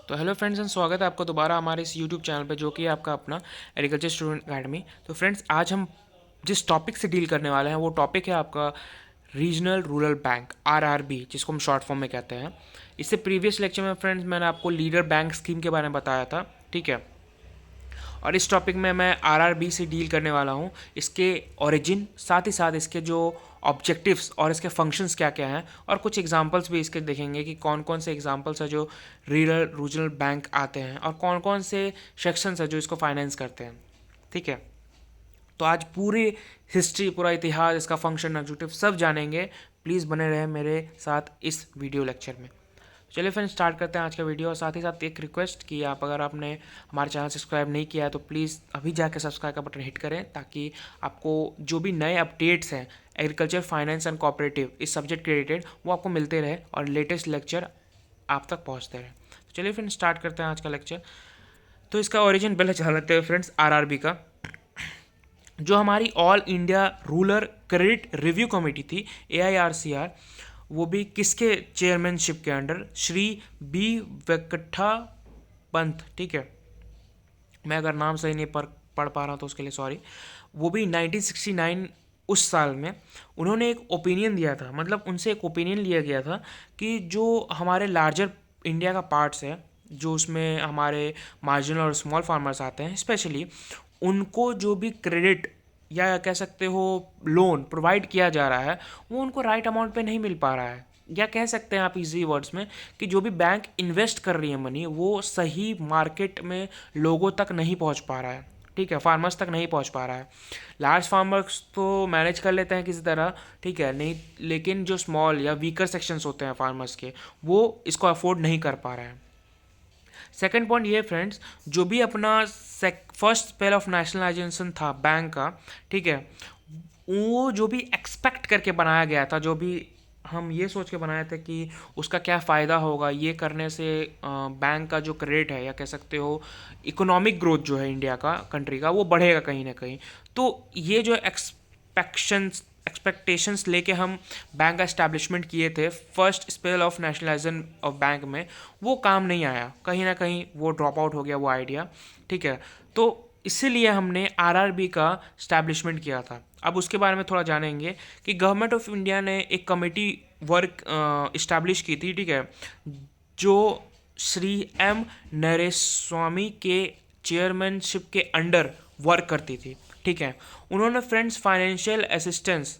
तो hello friends and स्वागत है आपका दोबारा हमारे इस यूट्यूब चैनल पे जो कि है आपका अपना एग्रीकल्चर स्टूडेंट अकेडमी। तो फ्रेंड्स आज हम जिस टॉपिक से डील करने वाले हैं वो टॉपिक है आपका रीजनल रूरल बैंक आरआरबी, जिसको हम शॉर्ट फॉर्म में कहते हैं। इससे प्रीवियस लेक्चर में फ्रेंड्स मैंने आपको लीडर बैंक स्कीम के बारे में बताया था, ठीक है। और इस टॉपिक में मैं आरआरबी से डील करने वाला हूँ, इसके ओरिजिन, साथ ही साथ इसके जो ऑब्जेक्टिव्स और इसके फंक्शंस क्या क्या हैं, और कुछ एग्जांपल्स भी इसके देखेंगे कि कौन कौन से एग्जांपल्स हैं जो रीजनल बैंक आते हैं और कौन कौन से सेक्शंस हैं जो इसको फाइनेंस करते हैं, ठीक है। तो आज पूरी हिस्ट्री, पूरा इतिहास, इसका फंक्शन, ऑब्जेक्टिव सब जानेंगे। प्लीज़ बने रहे मेरे साथ इस वीडियो लेक्चर में। चलिए फिर स्टार्ट करते हैं आज का वीडियो। और साथ ही साथ एक रिक्वेस्ट कि आप अगर आपने हमारे चैनल सब्सक्राइब नहीं किया है तो प्लीज़ अभी जाकर सब्सक्राइब का बटन हिट करें, ताकि आपको जो भी नए अपडेट्स हैं एग्रीकल्चर, फाइनेंस एंड कोऑपरेटिव इस सब्जेक्ट के रिलेटेड वो आपको मिलते रहे और लेटेस्ट लेक्चर आप तक पहुँचते रहे। तो चलिए फिर स्टार्ट करते हैं आज का लेक्चर। तो इसका ओरिजिन पहले चला लेते हैं फ्रेंड्स आरआरबी का। जो हमारी all India rural credit review committee थी, AIRCR, वो भी किसके चेयरमैनशिप के अंडर, श्री बी वेंकटा पंत, ठीक है। मैं अगर नाम सही नहीं पढ़ पा रहा तो उसके लिए सॉरी। वो भी 1969 उस साल में उन्होंने एक ओपिनियन दिया था, मतलब उनसे एक ओपिनियन लिया गया था कि जो हमारे लार्जर इंडिया का पार्ट्स है, जो उसमें हमारे मार्जिनल और स्मॉल फार्मर्स आते हैं स्पेशली, उनको जो भी क्रेडिट या कह सकते हो लोन प्रोवाइड किया जा रहा है वो उनको राइट अमाउंट पे नहीं मिल पा रहा है। या कह सकते हैं आप इजी वर्ड्स में कि जो भी बैंक इन्वेस्ट कर रही है मनी, वो सही मार्केट में लोगों तक नहीं पहुंच पा रहा है, ठीक है, फार्मर्स तक नहीं पहुंच पा रहा है। लार्ज फार्मर्स तो मैनेज कर लेते हैं किसी तरह, ठीक है, नहीं, लेकिन जो स्मॉल या वीकर सेक्शंस होते हैं फार्मर्स के, वो इसको अफोर्ड नहीं कर पा रहे हैं। सेकेंड पॉइंट ये फ्रेंड्स, जो भी अपना फर्स्ट स्पेल ऑफ नेशनलाइजेशन था बैंक का, ठीक है, वो जो भी एक्सपेक्ट करके बनाया गया था, जो भी हम ये सोच के बनाए थे कि उसका क्या फ़ायदा होगा, ये करने से बैंक का जो क्रेडिट है या कह सकते हो इकोनॉमिक ग्रोथ जो है इंडिया का, कंट्री का, वो बढ़ेगा कहीं ना कहीं। तो ये जो एक्सपेक्टेशंस लेके हम बैंक का इस्टेब्लिशमेंट किए थे first spell of nationalisation of bank में, वो काम नहीं आया, कहीं ना कहीं वो ड्रॉप आउट हो गया वो आइडिया, ठीक है। तो इसीलिए हमने आरआरबी का इस्टेब्लिशमेंट किया था। अब उसके बारे में थोड़ा जानेंगे कि गवर्नमेंट ऑफ इंडिया ने एक कमेटी वर्क इस्टेब्लिश की थी, ठीक है, जो श्री M नरेस्वामी के चेयरमैनशिप के अंडर वर्क करती थी, ठीक है। उन्होंने फ्रेंड्स फाइनेंशियल असिस्टेंस,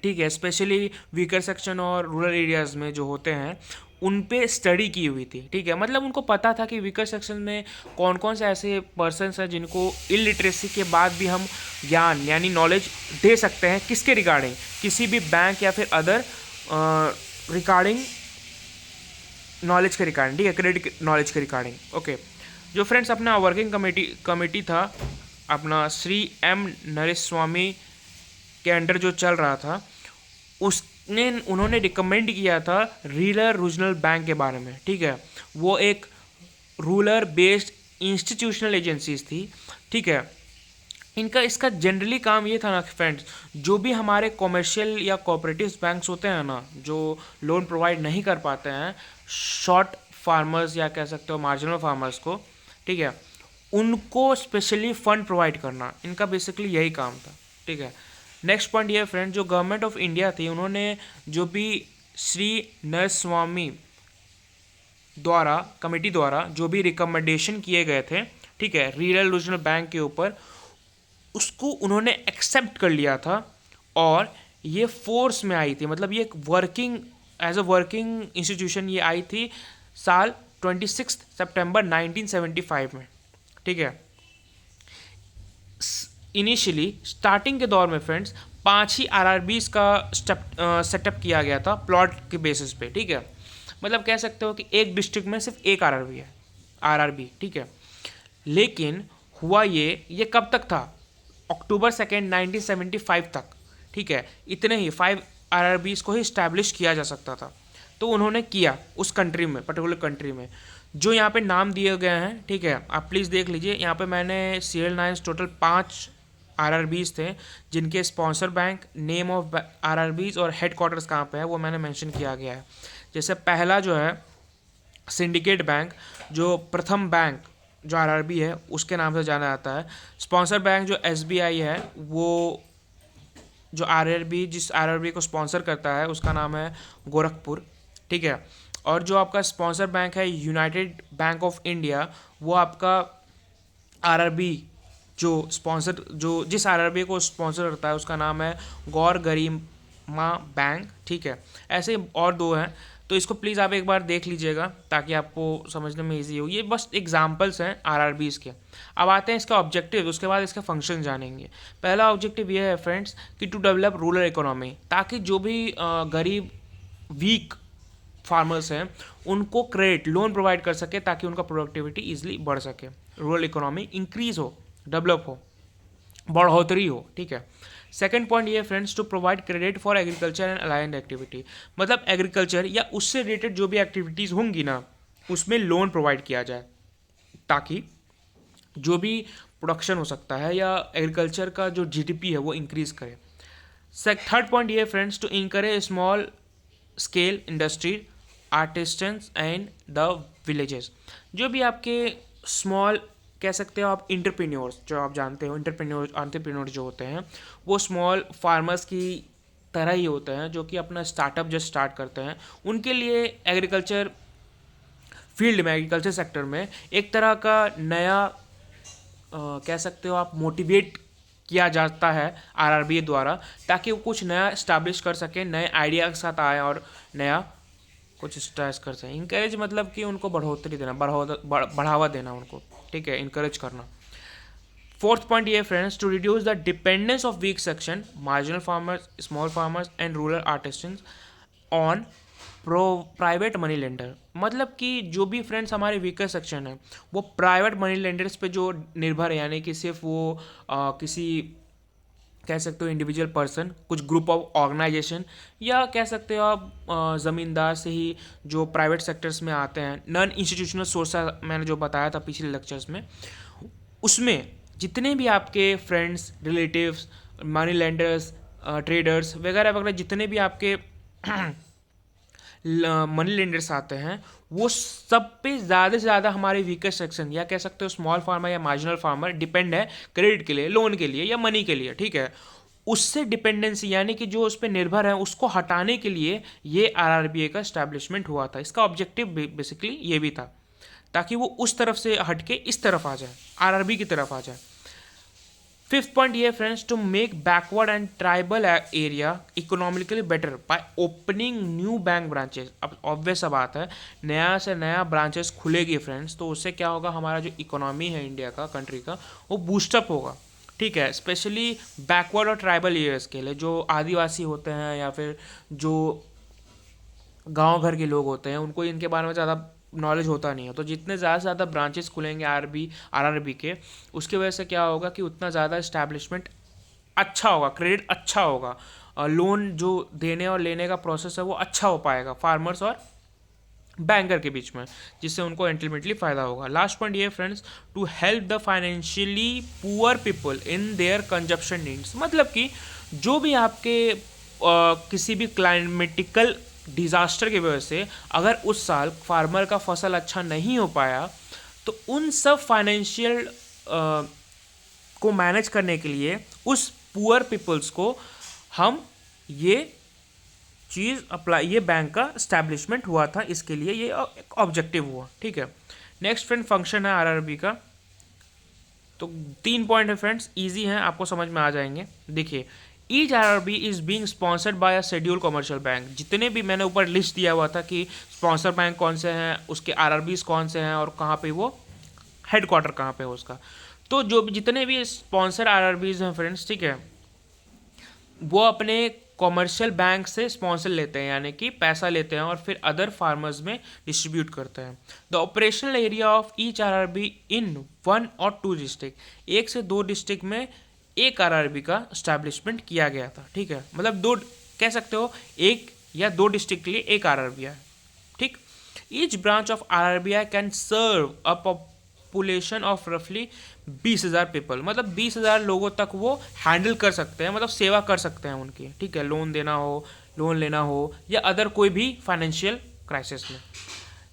ठीक है, स्पेशली वीकर सेक्शन और रूरल एरियाज़ में जो होते हैं उन पे स्टडी की हुई थी, ठीक है। मतलब उनको पता था कि वीकर सेक्शन में कौन कौन से ऐसे पर्सन्स हैं जिनको इलिटरेसी के बाद भी हम ज्ञान यानी नॉलेज दे सकते हैं, किसके रिगार्डिंग, किसी भी बैंक या फिर अदर रिगार्डिंग नॉलेज के रिगार्डिंग, ठीक है, क्रेडिट नॉलेज के रिगार्डिंग, ओके। जो फ्रेंड्स अपना वर्किंग कमेटी था अपना श्री M नरेस्वामी के अंडर जो चल रहा था, उन्होंने रिकमेंड किया था रीजनल बैंक के बारे में, ठीक है। वो एक रूरल बेस्ड इंस्टीट्यूशनल एजेंसीज थी, ठीक है। इसका जनरली काम ये था ना फ्रेंड्स, जो भी हमारे कॉमर्शियल या कोऑपरेटिव बैंक्स होते हैं ना, जो लोन प्रोवाइड नहीं कर पाते हैं शॉर्ट फार्मर्स या कह सकते हो मार्जिनल फार्मर्स को, ठीक है, उनको स्पेशली फंड प्रोवाइड करना, इनका बेसिकली यही काम था, ठीक है। नेक्स्ट पॉइंट ये फ्रेंड, जो गवर्नमेंट ऑफ इंडिया थी उन्होंने जो भी श्री नरस्वामी द्वारा कमेटी द्वारा जो भी रिकमेंडेशन किए गए थे, ठीक है, रीजनल बैंक के ऊपर, उसको उन्होंने एक्सेप्ट कर लिया था और ये फोर्स में आई थी, मतलब ये एक working as a working institution ये आई थी साल 26 सितंबर 1975 में, ठीक है। इनिशियली स्टार्टिंग के दौर में फ्रेंड्स 5 ही आरआरबीज का सेटअप किया गया था प्लॉट के बेसिस पे, ठीक है। मतलब कह सकते हो कि एक डिस्ट्रिक्ट में सिर्फ एक आरआरबी, ठीक है। लेकिन हुआ ये कब तक था, अक्टूबर 2 1975 तक, ठीक है। इतने ही 5 आरआरबीज को ही इस्टेब्लिश किया जा सकता था, तो उन्होंने किया उस कंट्री में, पर्टिकुलर कंट्री में। जो यहाँ पे नाम दिए गए हैं, ठीक है, आप प्लीज़ देख लीजिए, यहाँ पे मैंने सीरियल नाइन्स टोटल 5 आरआरबीज थे जिनके sponsor bank, name of RRBs और हेड क्वार्टर्स कहाँ पे है वो मैंने मेंशन किया गया है। जैसे पहला जो है सिंडिकेट बैंक जो प्रथम बैंक जो आरआरबी है उसके नाम से जाना जाता है। स्पॉन्सर बैंक जो एसबीआई है, वो जो आरआरबी जिस आरआरबी को स्पॉन्सर करता है उसका नाम है गोरखपुर, ठीक है। और जो आपका स्पॉन्सर बैंक है यूनाइटेड बैंक ऑफ इंडिया, वो आपका आरआरबी जो स्पॉन्सर जो जिस आरआरबी को स्पॉन्सर करता है उसका नाम है गौर गरिमा बैंक, ठीक है। ऐसे और दो हैं, तो इसको प्लीज़ आप एक बार देख लीजिएगा ताकि आपको समझने में इजी हो। ये बस एग्जांपल्स हैं आरआरबीज़ के। अब आते हैं इसका ऑब्जेक्टिव, उसके बाद इसका फंक्शन जानेंगे। पहला ऑब्जेक्टिव ये है फ्रेंड्स कि टू डेवलप रूरल इकोनॉमी, ताकि जो भी गरीब वीक फार्मर्स हैं उनको क्रेडिट लोन प्रोवाइड कर सके, ताकि उनका प्रोडक्टिविटी ईजिली बढ़ सके, रूरल इकोनॉमी इंक्रीज हो, डेवलप हो, बढ़ोतरी हो, ठीक है। सेकंड पॉइंट ये friends to provide credit for agriculture and allied activity, मतलब एग्रीकल्चर या उससे रिलेटेड जो भी एक्टिविटीज़ होंगी ना उसमें लोन प्रोवाइड किया जाए, ताकि जो भी प्रोडक्शन हो सकता है या एग्रीकल्चर का जो जीडीपी है वो इंक्रीज करे। थर्ड पॉइंट ये friends to encourage small scale industry artisans and the villages, जो भी आपके स्मॉल कह सकते हो आप इंटरप्रेन्योर्स, जो आप जानते हो इंटरप्रेन्योर जो होते हैं वो स्मॉल फार्मर्स की तरह ही होते हैं, जो कि अपना स्टार्टअप जस्ट स्टार्ट करते हैं। उनके लिए एग्रीकल्चर फील्ड में, एग्रीकल्चर सेक्टर में एक तरह का नया कह सकते हो आप मोटिवेट किया जाता है आरआरबी द्वारा, ताकि वो कुछ नया इस्टेब्लिश कर सकें, नए आइडिया के साथ आए और नया कुछ स्ट्रेस कर सकें। इंकरेज मतलब कि उनको बढ़ोतरी देना, बढ़ावा देना उनको, ठीक है, इंकरेज करना। फोर्थ पॉइंट ये friends to reduce the dependence of weak section marginal farmers small farmers and rural artisans on private money lender, मतलब कि जो भी फ्रेंड्स हमारे वीकर सेक्शन है वो प्राइवेट मनी लेंडर्स पे जो निर्भर है, यानी कि सिर्फ वो किसी कह सकते हो इंडिविजुअल पर्सन, कुछ ग्रुप ऑफ ऑर्गेनाइजेशन, या कह सकते हो आप ज़मींदार से ही जो प्राइवेट सेक्टर्स में आते हैं, नॉन इंस्टीट्यूशनल सोर्स मैंने जो बताया था पिछले लेक्चर्स में, उसमें जितने भी आपके friends relatives money lenders traders वगैरह वगैरह जितने भी आपके मनी लेंडर्स आते हैं, वो सब पे ज़्यादा से ज़्यादा हमारे वीकेस्ट सेक्शन या कह सकते हो स्मॉल फार्मर या मार्जिनल फार्मर डिपेंड है क्रेडिट के लिए, लोन के लिए या मनी के लिए, ठीक है। उससे डिपेंडेंसी यानी कि जो उस पर निर्भर है उसको हटाने के लिए ये आरआरबीए का इस्टेब्लिशमेंट हुआ था। इसका ऑब्जेक्टिव बेसिकली ये भी था, ताकि वो उस तरफ से हटके इस तरफ आ जाए, आरआरबी की तरफ आ जाए। फिफ्थ पॉइंट ये friends to make backward and tribal area economically better by opening new bank branches. अब ऑब्वियस सा बात है, नया से नया ब्रांचेस खुलेगी फ्रेंड्स, तो उससे क्या होगा, हमारा जो इकोनॉमी है इंडिया का, कंट्री का, वो बूस्टअप होगा, ठीक है। स्पेशली बैकवर्ड और ट्राइबल एरियाज के लिए, जो आदिवासी होते हैं या फिर जो गांव घर के लोग होते हैं, उनको इनके बारे में ज़्यादा नॉलेज होता नहीं है। तो जितने ज़्यादा से ज़्यादा ब्रांचेस खुलेंगे आरआरबी के, उसकी वजह से क्या होगा कि उतना ज़्यादा इस्टेब्लिशमेंट अच्छा होगा, क्रेडिट अच्छा होगा, लोन जो देने और लेने का प्रोसेस है वो अच्छा हो पाएगा फार्मर्स और बैंकर के बीच में, जिससे उनको अल्टीमेटली फ़ायदा होगा। लास्ट पॉइंट ये friends to help the financially poor people in their consumption needs, मतलब कि जो भी आपके किसी भी क्लाइमेटिकल डिज़ास्टर की वजह से अगर उस साल फार्मर का फसल अच्छा नहीं हो पाया, तो उन सब फाइनेंशियल को मैनेज करने के लिए उस पुअर पीपल्स को हम ये चीज़ अप्लाई, ये बैंक का स्टैब्लिशमेंट हुआ था, इसके लिए ये एक ऑब्जेक्टिव हुआ, ठीक है। नेक्स्ट फ्रेंड फंक्शन है आरआरबी का। तो 3 पॉइंट है फ्रेंड्स, इजी हैं, आपको समझ में आ जाएंगे। देखिए, each RRB is being sponsored by a schedule commercial bank. जितने भी मैंने ऊपर लिस्ट दिया हुआ था कि स्पॉन्सर बैंक कौन से हैं, उसके आरआरबीज कौन से हैं और कहाँ पे वो हेडक्वार्टर कहाँ पे है उसका, तो जो भी जितने भी स्पॉन्सर आरआरबीज हैं फ्रेंड्स, ठीक है, वो अपने कॉमर्शियल बैंक से स्पॉन्सर लेते हैं, यानी कि पैसा लेते हैं और फिर अदर फार्मर्स में डिस्ट्रीब्यूट करते हैं। The operational area of each RRB in 1 और 2 डिस्ट्रिक्ट, 1 से 2 डिस्ट्रिक्ट में एक आरआरबी का स्टैब्लिशमेंट किया गया था, ठीक है। मतलब 2 कह सकते हो, 1 या 2 डिस्ट्रिक्ट के लिए एक आरआरबी है, ठीक। Each branch of RRBI can serve a population of रफली 20,000 पीपल, मतलब 20,000 लोगों तक वो हैंडल कर सकते हैं, मतलब सेवा कर सकते हैं उनकी, ठीक है, लोन देना हो, लोन लेना हो या अदर कोई भी फाइनेंशियल क्राइसिस में।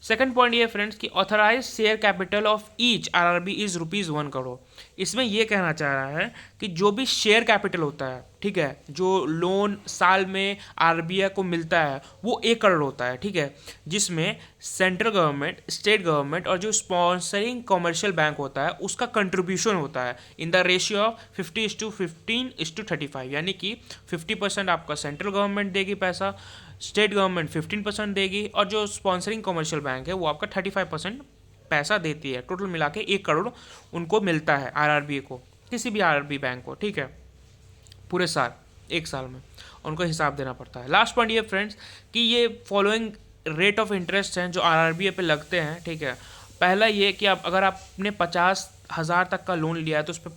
सेकंड पॉइंट ये फ्रेंड्स कि authorise share capital of each RRB is ₹1 crore. इसमें ये कहना चाह रहा है कि जो भी शेयर कैपिटल होता है, ठीक है, जो लोन साल में आरबीआई को मिलता है वो 1 करोड़ होता है, ठीक है, जिसमें सेंट्रल गवर्नमेंट, स्टेट गवर्नमेंट और जो स्पॉन्सरिंग कमर्शियल बैंक होता है उसका कंट्रीब्यूशन होता है इन द रेशियो ऑफ 50:15:35, यानी कि 50% आपका सेंट्रल गवर्नमेंट देगी पैसा, स्टेट गवर्नमेंट 15% देगी और जो स्पॉन्सरिंग कमर्शियल बैंक है वो आपका 35% पैसा देती है। टोटल मिला के 1 करोड़ उनको मिलता है आरआरबी को, किसी भी आरआरबी बैंक को, ठीक है, पूरे साल, एक साल में उनको हिसाब देना पड़ता है। लास्ट पॉइंट ये फ्रेंड्स कि ये फॉलोइंग रेट ऑफ इंटरेस्ट हैं जो आरआरबी पे लगते हैं, ठीक है। पहला ये कि आप अगर आपने 50,000 तक का लोन लिया है तो उस पर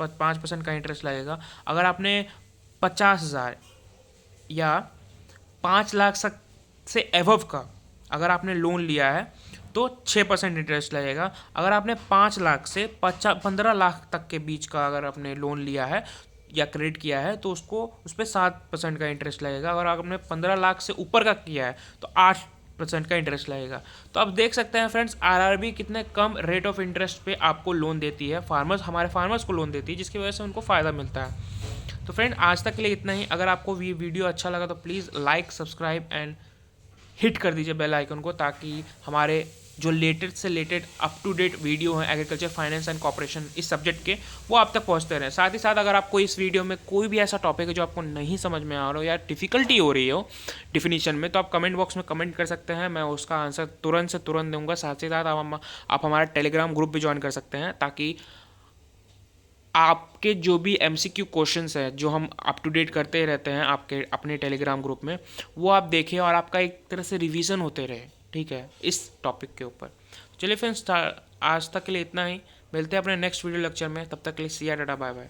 5% का इंटरेस्ट लगेगा। अगर आपने 50,000 या 5 लाख से एवव का अगर आपने लोन लिया है तो 6% इंटरेस्ट लगेगा। अगर आपने 5 लाख से 15 लाख तक के बीच का अगर आपने लोन लिया है या क्रेडिट किया है तो उसको उस पर 7% का इंटरेस्ट लगेगा। अगर आपने 15 लाख से ऊपर का किया है तो 8% का इंटरेस्ट लगेगा। तो आप देख सकते हैं फ्रेंड्स आरआरबी कितने कम रेट ऑफ इंटरेस्ट पे आपको लोन देती है, हमारे फार्मर्स को लोन देती है, जिसकी वजह से उनको फ़ायदा मिलता है। तो फ्रेंड आज तक के लिए इतना ही। अगर आपको ये वीडियो अच्छा लगा तो please like, subscribe and hit कर दीजिए बेल आइकन को, ताकि हमारे जो लेटेस्ट से latest up to date video हैं एग्रीकल्चर, फाइनेंस एंड कॉर्पोरेशन इस सब्जेक्ट के, वो आप तक पहुंचते रहें। साथ ही साथ अगर आपको इस वीडियो में कोई भी ऐसा टॉपिक है जो आपको नहीं समझ में आ रहा हो या डिफ़िकल्टी हो रही हो डिफिनीशन में, तो आप कमेंट बॉक्स में कमेंट कर सकते हैं, मैं उसका आंसर तुरंत से तुरंत दूंगा। साथ ही साथ आप हमारा टेलीग्राम ग्रुप भी ज्वाइन कर सकते हैं, ताकि आपके जो भी MCQ क्वेश्चंस है जो हम अप टू डेट करते रहते हैं आपके अपने टेलीग्राम ग्रुप में, वो आप देखें और आपका एक तरह से रिवीजन होते रहे, ठीक है, इस टॉपिक के ऊपर। चलिए फ्रेंड्स आज तक के लिए इतना ही, मिलते हैं अपने नेक्स्ट वीडियो लेक्चर में, तब तक के लिए सी या टाटा बाय बाय।